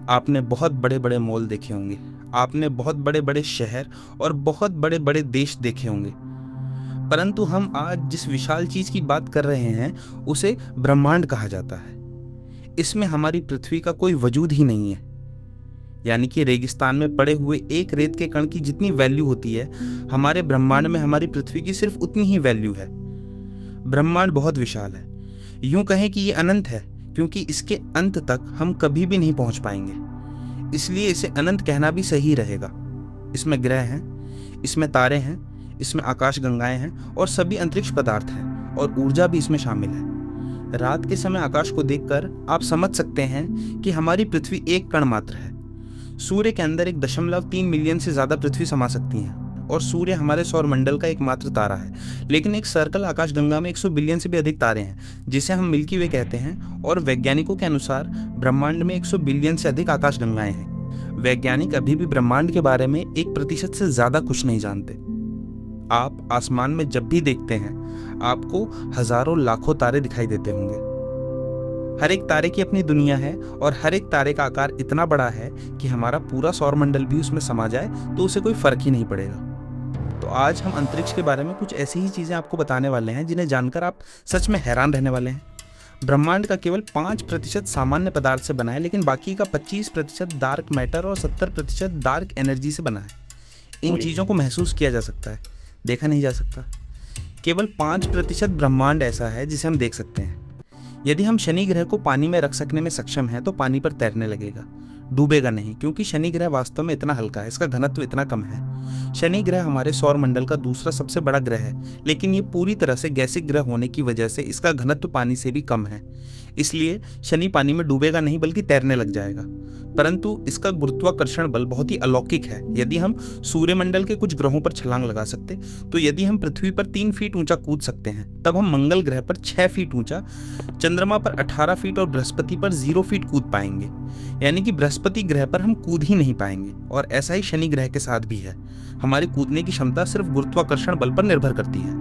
आपने बहुत बड़े बड़े मॉल देखे होंगे, आपने बहुत बड़े बड़े शहर और बहुत बड़े बड़े देश देखे होंगे, परंतु हम आज जिस विशाल चीज की बात कर रहे हैं उसे ब्रह्मांड कहा जाता है। इसमें हमारी पृथ्वी का कोई वजूद ही नहीं है। यानी कि रेगिस्तान में पड़े हुए एक रेत के कण की जितनी वैल्यू होती है, हमारे ब्रह्मांड में हमारी पृथ्वी की सिर्फ उतनी ही वैल्यू है। ब्रह्मांड बहुत विशाल है, यूं कहें कि ये अनंत है, क्योंकि इसके अंत तक हम कभी भी नहीं पहुंच पाएंगे, इसलिए इसे अनंत कहना भी सही रहेगा। इसमें ग्रह हैं, इसमें तारे हैं, इसमें आकाश गंगाएं हैं और सभी अंतरिक्ष पदार्थ हैं, और ऊर्जा भी इसमें शामिल है। रात के समय आकाश को देखकर आप समझ सकते हैं कि हमारी पृथ्वी एक कण मात्र है। सूर्य के अंदर 1.3 मिलियन से ज्यादा पृथ्वी समा सकती हैं, और सूर्य हमारे सौर मंडल का एकमात्र तारा है। लेकिन एक सर्कल आकाशगंगा में 100 बिलियन से भी अधिक तारे हैं, जिसे हम मिल्की वे कहते हैं, और वैज्ञानिकों के अनुसार ब्रह्मांड में 100 बिलियन से अधिक आकाशगंगाएं हैं। वैज्ञानिक अभी भी ब्रह्मांड के बारे में 1% से ज्यादा कुछ नहीं जानते। आप आसमान में जब भी देखते हैं, आपको हजारों लाखों तारे दिखाई देते होंगे। हर एक तारे की अपनी दुनिया है, और हर एक तारे का आकार इतना बड़ा है कि हमारा पूरा सौरमंडल भी उसमें समा जाए तो उसे कोई फर्क ही नहीं पड़ेगा। तो आज हम अंतरिक्ष के बारे में कुछ ऐसी ही चीजें आपको बताने वाले हैं जिन्हें जानकर आप सच में हैरान रहने वाले हैं। ब्रह्मांड का केवल 5% सामान्य पदार्थ से बना है, लेकिन बाकी का 25% डार्क मैटर और 70% डार्क एनर्जी से बना है। इन चीजों को महसूस किया जा सकता है, देखा नहीं जा सकता। केवल 5% ब्रह्मांड ऐसा है जिसे हम देख सकते हैं। यदि हम शनि ग्रह को पानी में रख सकने में सक्षम हैं तो पानी पर तैरने लगेगा, डूबेगा नहीं, क्योंकि शनि ग्रह वास्तव में इतना हल्का है, इसका घनत्व इतना कम है। शनि ग्रह हमारे सौर मंडल का दूसरा सबसे बड़ा ग्रह है, लेकिन ये पूरी तरह से गैसिक ग्रह होने की वजह से इसका घनत्व पानी से भी कम है। इसलिए शनि पानी में डूबेगा नहीं, बल्कि तैरने लग जाएगा। परंतु इसका गुरुत्वाकर्षण बल बहुत ही अलौकिक है। यदि हम सूर्यमंडल के कुछ ग्रहों पर छलांग लगा सकते, तो यदि हम पृथ्वी पर 3 फीट ऊंचा कूद सकते हैं, तब हम मंगल ग्रह पर 6 फीट ऊंचा, चंद्रमा पर 18 फीट और बृहस्पति पर 0 फीट कूद पाएंगे। यानी कि बृहस्पति ग्रह पर हम कूद ही नहीं पाएंगे। और ऐसा ही शनि ग्रह के साथ भी है। हमारी कूदने की क्षमता सिर्फ गुरुत्वाकर्षण बल पर निर्भर करती है।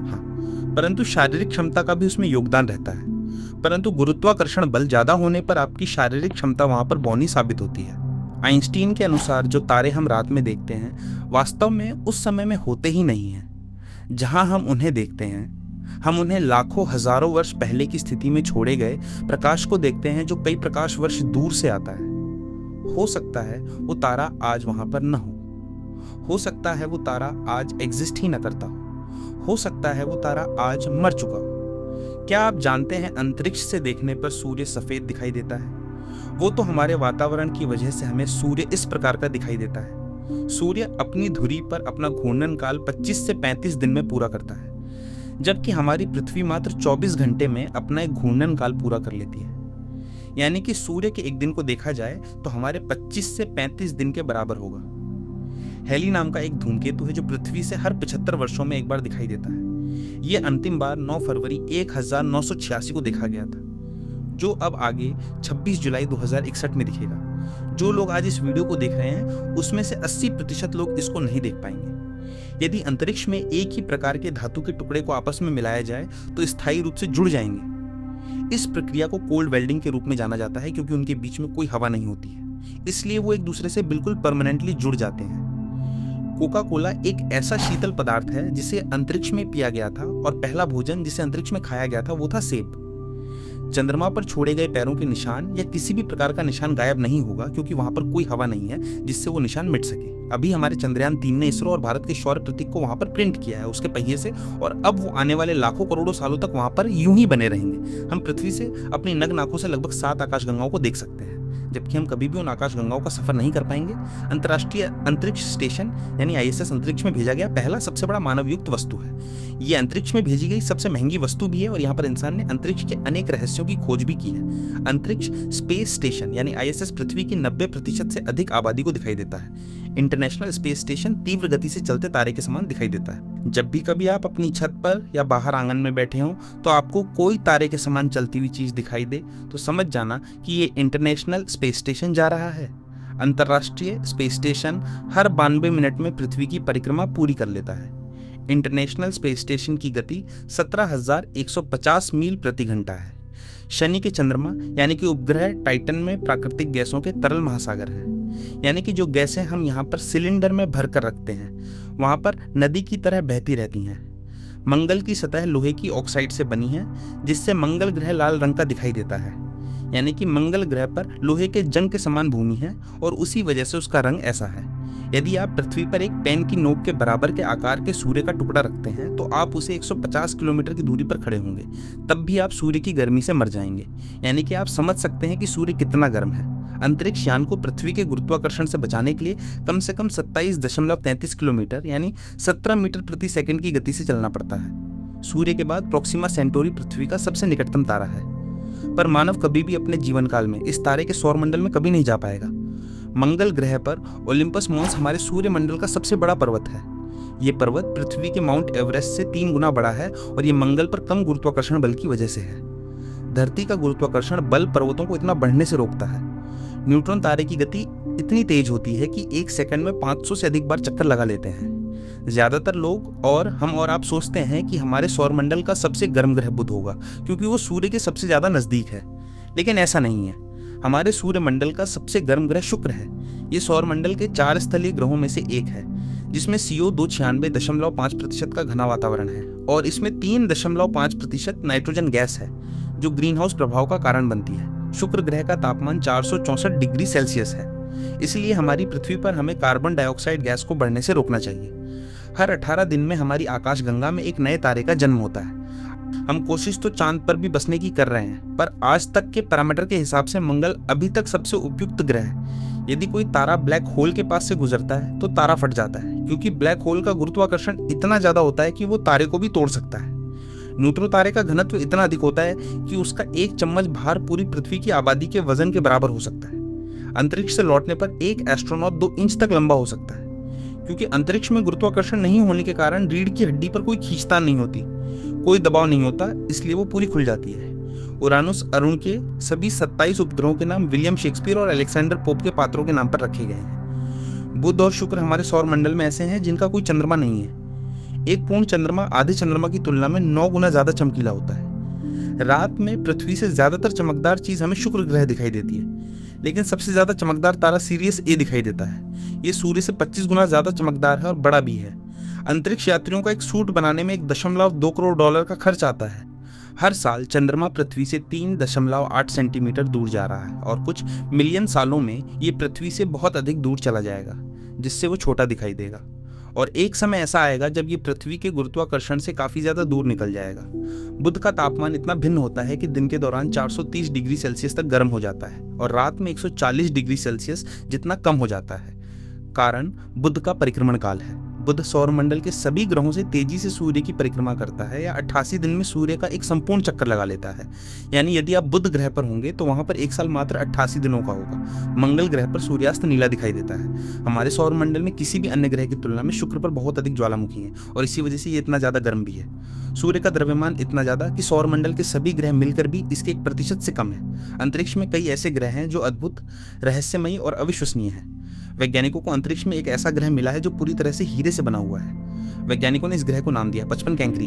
हाँ, परंतु शारीरिक क्षमता का भी उसमें योगदान रहता है। परंतु गुरुत्वाकर्षण बल ज्यादा होने पर आपकी शारीरिक क्षमता वहां पर बौनी साबित होती है। आइंस्टीन के अनुसार जो तारे हम रात में देखते हैं, वास्तव में उस समय में होते ही नहीं हैं। जहां हम उन्हें देखते हैं, हम उन्हें लाखों हजारों वर्ष पहले की स्थिति में छोड़े गए प्रकाश को देखते हैं, जो कई प्रकाश वर्ष दूर से आता है। हो सकता है वो तारा आज वहां पर न हो सकता है वो तारा आज एग्जिस्ट ही न करता हो सकता है वो तारा आज मर चुका हो। क्या आप जानते हैं अंतरिक्ष से देखने पर सूर्य सफेद दिखाई देता है? वो तो हमारे वातावरण की वजह से हमें सूर्य इस प्रकार का दिखाई देता है। सूर्य अपनी धुरी पर अपना घूर्णन काल 25 से 35 दिन में पूरा करता है, जबकि हमारी पृथ्वी मात्र 24 घंटे में अपना एक घूर्णन काल पूरा कर लेती है। यानी कि सूर्य के एक दिन को देखा जाए तो हमारे 25 से 35 दिन के बराबर होगा। हेली नाम का एक धूमकेतु है जो पृथ्वी से हर 75 वर्षों में एक बार दिखाई देता है। ये अंतिम बार 9 फरवरी 1986 को देखा गया था, जो अब आगे 26 जुलाई 2061 में दिखेगा। जो लोग आज इस वीडियो को देख रहे हैं, उसमें से 80% लोग इसको नहीं देख पाएंगे। यदि अंतरिक्ष में एक ही प्रकार के धातु के टुकड़े को आपस में मिलाया जाए तो स्थायी रूप से जुड़ जाएंगे। इस प्रक्रिया को कोल्ड वेल्डिंग के रूप में जाना जाता है, क्योंकि उनके बीच में कोई हवा नहीं होती है, इसलिए वो एक दूसरे से बिल्कुल परमानेंटली जुड़ जाते हैं। कोका कोला एक ऐसा शीतल पदार्थ है जिसे अंतरिक्ष में पिया गया था, और पहला भोजन जिसे अंतरिक्ष में खाया गया था वो था सेब। चंद्रमा पर छोड़े गए पैरों के निशान या किसी भी प्रकार का निशान गायब नहीं होगा, क्योंकि वहां पर कोई हवा नहीं है जिससे वो निशान मिट सके। अभी हमारे चंद्रयान 3 ने इसरो और भारत के शौर्य प्रतीक को वहां पर प्रिंट किया है उसके पहिए से, और अब वो आने वाले लाखों करोड़ों सालों तक वहां पर यूं ही बने रहेंगे। हम पृथ्वी से अपनी नग्न आंखों से लगभग 7 आकाशगंगाओं को देख सकते हैं, जबकि हम कभी भी उन आकाशगंगाओं का सफर नहीं कर पाएंगे। अंतर्राष्ट्रीय अंतरिक्ष स्टेशन यानी ISS अंतरिक्ष में भेजा गया पहला सबसे बड़ा मानवयुक्त वस्तु है। ये अंतरिक्ष में भेजी गई सबसे महंगी वस्तु भी है, और यहाँ पर इंसान ने अंतरिक्ष के अनेक रहस्यों की खोज भी की है। अंतरिक्ष स्पेस स्टेशन यानी ISS पृथ्वी की 90% से अधिक आबादी को दिखाई देता है। इंटरनेशनल स्पेस स्टेशन तीव्र गति से चलते तारे के समान दिखाई देता है। जब भी कभी आप अपनी छत पर या बाहर आंगन में बैठे हों तो आपको कोई तारे के समान चलती हुई चीज दिखाई दे, तो समझ जाना कि ये इंटरनेशनल स्पेस स्टेशन जा रहा है। अंतर्राष्ट्रीय स्पेस स्टेशन हर 92 मिनट में पृथ्वी की परिक्रमा पूरी कर लेता है। इंटरनेशनल स्पेस स्टेशन की गति 17,150 मील प्रति घंटा है, शनि के चंद्रमा यानी कि उपग्रह टाइटन में प्राकृतिक गैसों के तरल महासागर है, यानी कि जो गैसें हम यहाँ पर सिलेंडर में भर कर रखते हैं वहाँ पर नदी की तरह बहती रहती हैं। मंगल की सतह लोहे की ऑक्साइड से बनी है, जिससे मंगल ग्रह लाल रंग का दिखाई देता है, यानी कि मंगल ग्रह पर लोहे के जंग के समान भूमि है और उसी वजह से उसका रंग ऐसा है। यदि आप पृथ्वी पर एक पेन की नोक के बराबर के आकार के सूर्य का टुकड़ा रखते हैं तो आप उसे 150 किलोमीटर की दूरी पर खड़े होंगे, तब भी आप सूर्य की गर्मी से मर जाएंगे। यानी कि आप समझ सकते हैं कि सूर्य कितना गर्म है। अंतरिक्ष यान को पृथ्वी के गुरुत्वाकर्षण से बचाने के लिए कम से कम 27.33 किलोमीटर यानी 17 मीटर प्रति सेकंड की गति से चलना पड़ता है। सूर्य के बाद प्रोक्सिमा सेंटोरी पृथ्वी का सबसे निकटतम तारा है, पर मानव कभी भी अपने जीवन काल में इस तारे के सौरमंडल में कभी नहीं जा पाएगा। मंगल ग्रह पर ओलिम्पस मोन्स हमारे सूर्यमंडल का सबसे बड़ा पर्वत है। ये पर्वत पृथ्वी के माउंट एवरेस्ट से 3 गुना बड़ा है और ये मंगल पर कम गुरुत्वाकर्षण बल की वजह से है। धरती का गुरुत्वाकर्षण बल पर्वतों को इतना बढ़ने से रोकता है। न्यूट्रॉन तारे की गति इतनी तेज होती है कि 1 सेकंड में 500 से अधिक बार चक्कर लगा लेते हैं। ज्यादातर लोग और हम और आप सोचते हैं कि हमारे सौरमंडल का सबसे गर्म ग्रह बुध होगा क्योंकि वो सूर्य के सबसे ज्यादा नजदीक है, लेकिन ऐसा नहीं है। हमारे सूर्यमंडल का सबसे गर्म ग्रह शुक्र है। ये सौरमंडल के 4 स्थलीय ग्रहों में से एक है, जिसमें CO 296.5% का घना वातावरण है और इसमें 3.5% नाइट्रोजन गैस है जो ग्रीन हाउस प्रभाव का कारण बनती है। शुक्र ग्रह का तापमान 464 डिग्री सेल्सियस है, इसलिए हमारी पृथ्वी पर हमें कार्बन डाइऑक्साइड गैस को बढ़ने से रोकना चाहिए। हर 18 दिन में हमारी आकाशगंगा में एक नए तारे का जन्म होता है। हम कोशिश तो चांद पर भी बसने की कर रहे हैं, पर आज तक के पैरामीटर के हिसाब से मंगल अभी तक सबसे उपयुक्त ग्रह है। यदि कोई तारा ब्लैक होल के पास से गुजरता है तो तारा फट जाता है, क्योंकि ब्लैक होल का गुरुत्वाकर्षण इतना ज्यादा होता है कि वो तारे को भी तोड़ सकता है। न्यूट्रॉन तारे का घनत्व इतना अधिक होता है कि उसका 1 चम्मच भार पूरी पृथ्वी की आबादी के वजन के बराबर हो सकता है। अंतरिक्ष से लौटने पर एक एस्ट्रोनॉट 2 इंच तक लंबा हो सकता है, क्योंकि अंतरिक्ष में गुरुत्वाकर्षण नहीं होने के कारण रीढ़ की हड्डी पर कोई खींचतान नहीं होती, कोई दबाव नहीं होता, इसलिए वो पूरी खुल जाती है। उरानुस अरुण के सभी 27 उपग्रहों के नाम विलियम शेक्सपियर और अलेक्जेंडर पोप के पात्रों के नाम पर रखे गए हैं। बुध और शुक्र हमारे सौर मंडल में ऐसे हैं जिनका कोई चंद्रमा नहीं है। एक पूर्ण चंद्रमा आधे चंद्रमा की तुलना में 9 गुना ज्यादा चमकीला होता है। रात में पृथ्वी से ज्यादातर चमकदार चीज हमें शुक्र ग्रह दिखाई देती है, लेकिन सबसे ज्यादा चमकदार तारा सीरियस ए दिखाई देता है। ये सूर्य से 25 गुना ज्यादा चमकदार है और बड़ा भी है। अंतरिक्ष यात्रियों का एक सूट बनाने में $1.2 करोड़ का खर्च आता है। हर साल चंद्रमा पृथ्वी से 3.8 सेंटीमीटर दूर जा रहा है और कुछ मिलियन सालों में ये पृथ्वी से बहुत अधिक दूर चला जाएगा, जिससे वो छोटा दिखाई देगा। और एक समय ऐसा आएगा जब ये पृथ्वी के गुरुत्वाकर्षण से काफी ज्यादा दूर निकल जाएगा। बुध का तापमान इतना भिन्न होता है कि दिन के दौरान 430 डिग्री सेल्सियस तक गर्म हो जाता है और रात में 140 डिग्री सेल्सियस जितना कम हो जाता है। कारण बुध का परिक्रमण काल है। बुध सौरमंडल के सभी ग्रहों से तेजी से सूर्य की परिक्रमा करता है या 88 दिन में सूर्य का एक संपूर्ण चक्कर लगा लेता है। यानी यदि आप बुध ग्रह पर होंगे तो वहां पर एक साल मात्र 88 दिनों का होगा। मंगल ग्रह पर सूर्यास्त नीला दिखाई देता है। हमारे सौरमंडल में किसी भी अन्य ग्रह की तुलना में शुक्र पर बहुत अधिक ज्वालामुखी है और इसी वजह से ये इतना ज्यादा गर्म भी है। सूर्य का द्रव्यमान इतना ज्यादा कि सौरमंडल के सभी ग्रह मिलकर भी इसके 1% से कम है। अंतरिक्ष में कई ऐसे ग्रह हैं जो अद्भुत, रहस्यमयी और अविश्वसनीय हैं। वैज्ञानिकों को अंतरिक्ष में एक ऐसा ग्रह मिला है जो पूरी तरह से हीरे से बना हुआ है। वैज्ञानिकों ने इस ग्रह को नाम दिया 55 कैंकरी।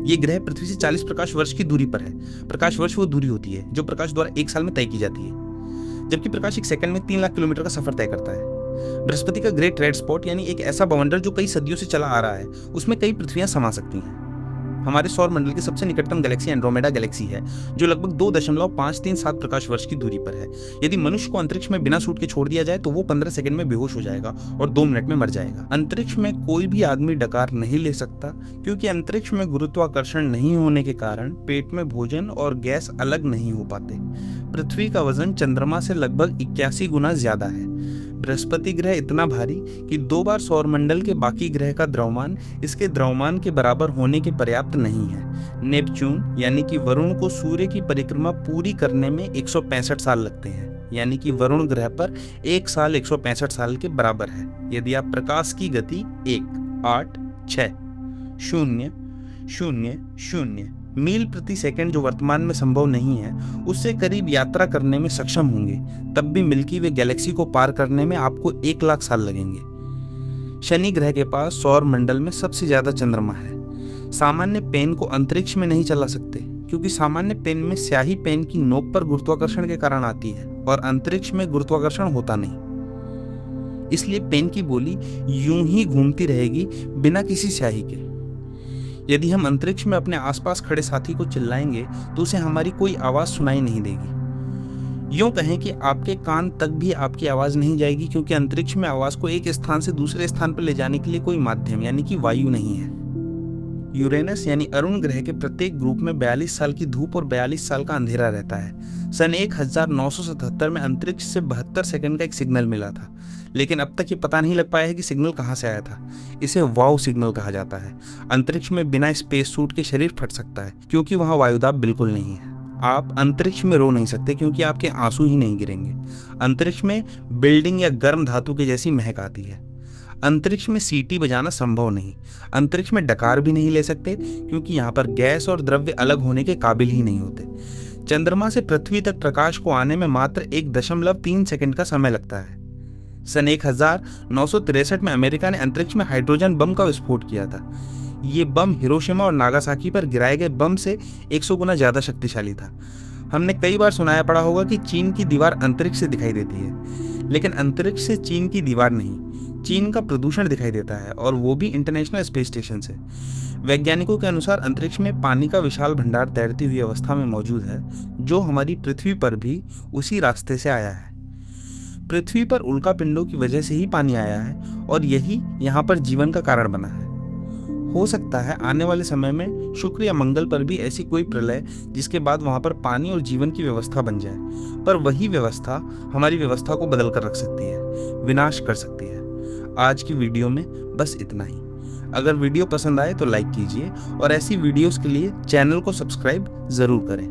ये ग्रह पृथ्वी से 40 प्रकाश वर्ष की दूरी पर है। प्रकाश वर्ष वो दूरी होती है जो प्रकाश द्वारा 1 साल में तय की जाती है, जबकि प्रकाश 1 सेकंड में 3 लाख किलोमीटर का सफर तय करता है। बृहस्पति का ग्रेट रेड स्पॉट यानी एक ऐसा बवंडर जो कई सदियों से चला आ रहा है, उसमें कई पृथ्वियां समा सकती हैं। हमारे सौर मंडल की सबसे निकटतम गैलेक्सी एंड्रोमेडा गैलेक्सी है, जो लगभग 2.537 प्रकाश वर्ष की दूरी पर है। यदि मनुष्य को अंतरिक्ष में बिना सूट के छोड़ दिया जाए तो वो 15 सेकंड में बेहोश हो जाएगा और 2 मिनट में मर जाएगा। अंतरिक्ष में कोई भी आदमी डकार नहीं ले सकता, क्योंकि अंतरिक्ष में गुरुत्वाकर्षण नहीं होने के कारण पेट में भोजन और गैस अलग नहीं हो पाते। पृथ्वी का वजन चंद्रमा से लगभग 81 गुना ज्यादा है। बृहस्पति ग्रह इतना भारी कि 2 बार सौरमंडल के बाकी ग्रह का द्रव्यमान इसके द्रव्यमान के बराबर होने के पर्याप्त नहीं है। नेपच्यून यानी कि वरुण को सूर्य की परिक्रमा पूरी करने में 165 साल लगते हैं, यानी कि वरुण ग्रह पर 1 साल 165 साल के बराबर है। यदि आप प्रकाश की गति 1.86000 मील प्रति सेकंड, जो वर्तमान में संभव नहीं है, उससे करीब यात्रा करने में सक्षम होंगे, तब भी मिल्की वे गैलेक्सी को पार करने में आपको 1 लाख साल लगेंगे। शनि ग्रह के पास सौर मंडल में सबसे ज्यादा चंद्रमा है। सामान्य पेन को अंतरिक्ष में नहीं चला सकते क्योंकि सामान्य पेन में स्याही पेन की नोक पर गुरुत्वाकर्षण के कारण आती है और अंतरिक्ष में गुरुत्वाकर्षण होता नहीं। इसलिए पेन की गोली यूं ही घूमती रहेगी बिना किसी स्याही के। यदि हम अंतरिक्ष में अपने आसपास खड़े साथी को चिल्लाएंगे तो उसे हमारी कोई आवाज सुनाई नहीं देगी। यूं कहें कि आपके कान तक भी आपकी आवाज नहीं जाएगी, क्योंकि अंतरिक्ष में आवाज को एक स्थान से दूसरे स्थान पर ले जाने के लिए कोई माध्यम यानी कि वायु नहीं है। यूरेनस यानी अरुण ग्रह के प्रत्येक ग्रुप में 42 साल की धूप और 42 साल का अंधेरा रहता है। सन 1977 में अंतरिक्ष से 72 सेकंड का एक सिग्नल मिला था, लेकिन अब तक ये पता नहीं लग पाया है कि सिग्नल कहाँ से आया था। इसे वाव सिग्नल कहा जाता है। अंतरिक्ष में बिना स्पेस सूट के शरीर फट सकता है, क्योंकि वहाँ वायुदाब बिल्कुल नहीं है। आप अंतरिक्ष में रो नहीं सकते, क्योंकि आपके आंसू ही नहीं गिरेंगे। अंतरिक्ष में बिल्डिंग या गर्म धातु के जैसी महक आती है। अंतरिक्ष में सीटी बजाना संभव नहीं। अंतरिक्ष में डकार भी नहीं ले सकते, क्योंकि यहाँ पर गैस और द्रव्य अलग होने के काबिल ही नहीं होते। चंद्रमा से पृथ्वी तक प्रकाश को आने में मात्र 1.3 सेकंड का समय लगता है। सन 1963 में अमेरिका ने अंतरिक्ष में हाइड्रोजन बम का विस्फोट किया था। ये बम हिरोशिमा और नागासाकी पर गिराए गए बम से 100 गुना ज्यादा शक्तिशाली था। हमने कई बार सुनाया पड़ा होगा कि चीन की दीवार अंतरिक्ष से दिखाई देती है, लेकिन अंतरिक्ष से चीन की दीवार नहीं, चीन का प्रदूषण दिखाई देता है, और वो भी इंटरनेशनल स्पेस स्टेशन से। वैज्ञानिकों के अनुसार अंतरिक्ष में पानी का विशाल भंडार तैरती हुई अवस्था में मौजूद है, जो हमारी पृथ्वी पर भी उसी रास्ते से आया है। पृथ्वी पर उल्कापिंडों की वजह से ही पानी आया है, और यही यहाँ पर जीवन का कारण बना है। हो सकता है आने वाले समय में शुक्र या मंगल पर भी ऐसी कोई प्रलय जिसके बाद वहां पर पानी और जीवन की व्यवस्था बन जाए, पर वही व्यवस्था हमारी व्यवस्था को बदल कर रख सकती है, विनाश कर सकती है। आज की वीडियो में बस इतना ही। अगर वीडियो पसंद आए तो लाइक कीजिए, और ऐसी वीडियोस के लिए चैनल को सब्सक्राइब जरूर करें।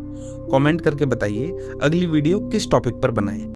कमेंट करके बताइए अगली वीडियो किस टॉपिक पर बनाएं।